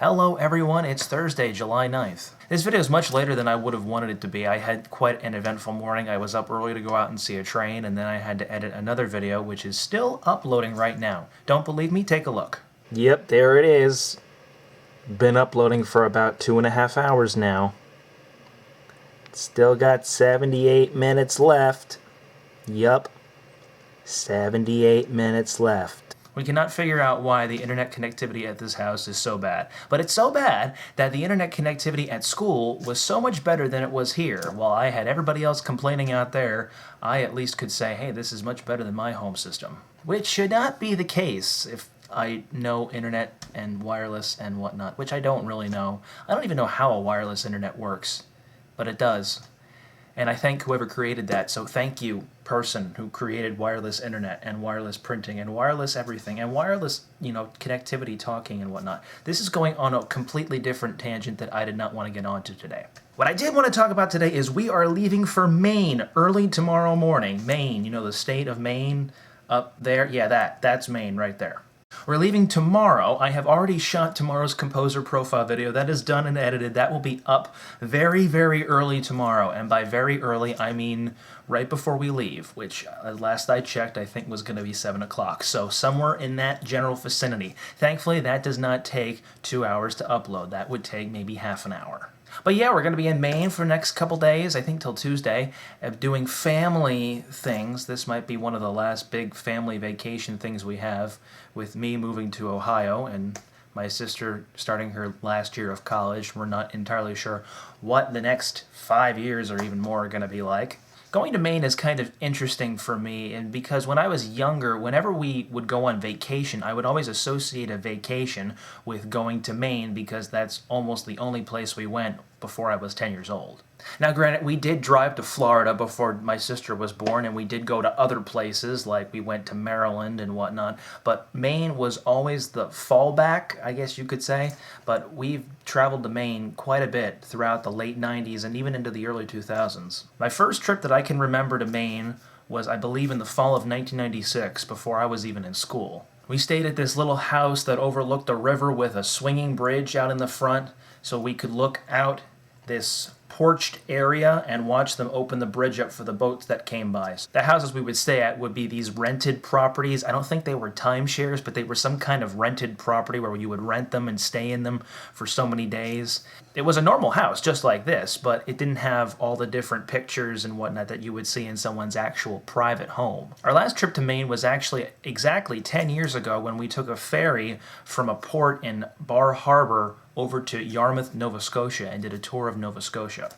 Hello everyone, it's Thursday, July 9th. This video is much later than I would have wanted it to be. I had quite an eventful morning. I was up early to go out and see a train, and then I had to edit another video, which is still uploading right now. Don't believe me? Take a look. Yep, there it is. Been uploading for about 2.5 hours now. Still got 78 minutes left. Yup. 78 minutes left. We cannot figure out why the internet connectivity at this house is so bad. But it's so bad that the internet connectivity at school was so much better than it was here. While I had everybody else complaining out there, I at least could say, hey, this is much better than my home system. Which should not be the case if I know internet and wireless and whatnot, which I don't really know. I don't even know how a wireless internet works, but it does. And I thank whoever created that, so thank you, person who created wireless internet and wireless printing and wireless everything and wireless, connectivity, talking and whatnot. This is going on a completely different tangent that I did not want to get onto today. What I did want to talk about today is we are leaving for Maine early tomorrow morning. Maine, the state of Maine up there? Yeah, that's Maine right there. We're leaving tomorrow. I have already shot tomorrow's composer profile video. That is done and edited. That will be up very, very early tomorrow. And by very early, I mean right before we leave, which last I checked, I think was going to be 7 o'clock. So somewhere in that general vicinity. Thankfully, that does not take 2 hours to upload. That would take maybe half an hour. But yeah, we're going to be in Maine for the next couple days, I think till Tuesday, doing family things. This might be one of the last big family vacation things we have, with me moving to Ohio and my sister starting her last year of college. We're not entirely sure what the next 5 years or even more are going to be like. Going to Maine is kind of interesting for me, and because when I was younger, whenever we would go on vacation, I would always associate a vacation with going to Maine because that's almost the only place we went before I was 10 years old. Now granted, we did drive to Florida before my sister was born, and we did go to other places, like we went to Maryland and whatnot, but Maine was always the fallback, I guess you could say. But we've traveled to Maine quite a bit throughout the late 90s and even into the early 2000s. My first trip that I can remember to Maine was, I believe, in the fall of 1996, before I was even in school. We stayed at this little house that overlooked a river with a swinging bridge out in the front, so we could look out this porched area and watch them open the bridge up for the boats that came by. The houses we would stay at would be these rented properties. I don't think they were timeshares, but they were some kind of rented property where you would rent them and stay in them for so many days. It was a normal house, just like this, but it didn't have all the different pictures and whatnot that you would see in someone's actual private home. Our last trip to Maine was actually exactly 10 years ago when we took a ferry from a port in Bar Harbor over to Yarmouth, Nova Scotia, and did a tour of Nova Scotia.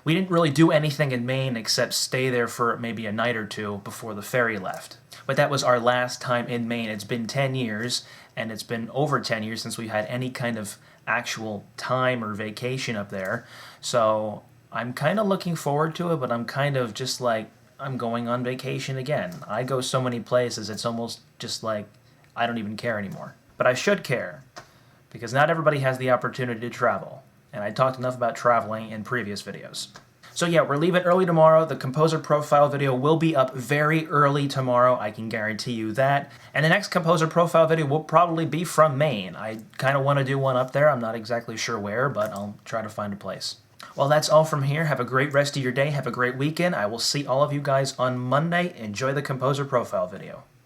We didn't really do anything in Maine except stay there for maybe a night or two before the ferry left. But that was our last time in Maine. It's been 10 years, and it's been over 10 years since we had any kind of actual time or vacation up there. So I'm kind of looking forward to it, but I'm kind of just like, I'm going on vacation again. I go so many places, it's almost just like I don't even care anymore. But I should care, because not everybody has the opportunity to travel, and I talked enough about traveling in previous videos. So yeah, we're leaving early tomorrow. The composer profile video will be up very early tomorrow, I can guarantee you that. And the next composer profile video will probably be from Maine. I kind of want to do one up there. I'm not exactly sure where, but I'll try to find a place. Well, that's all from here. Have a great rest of your day. Have a great weekend. I will see all of you guys on Monday. Enjoy the composer profile video.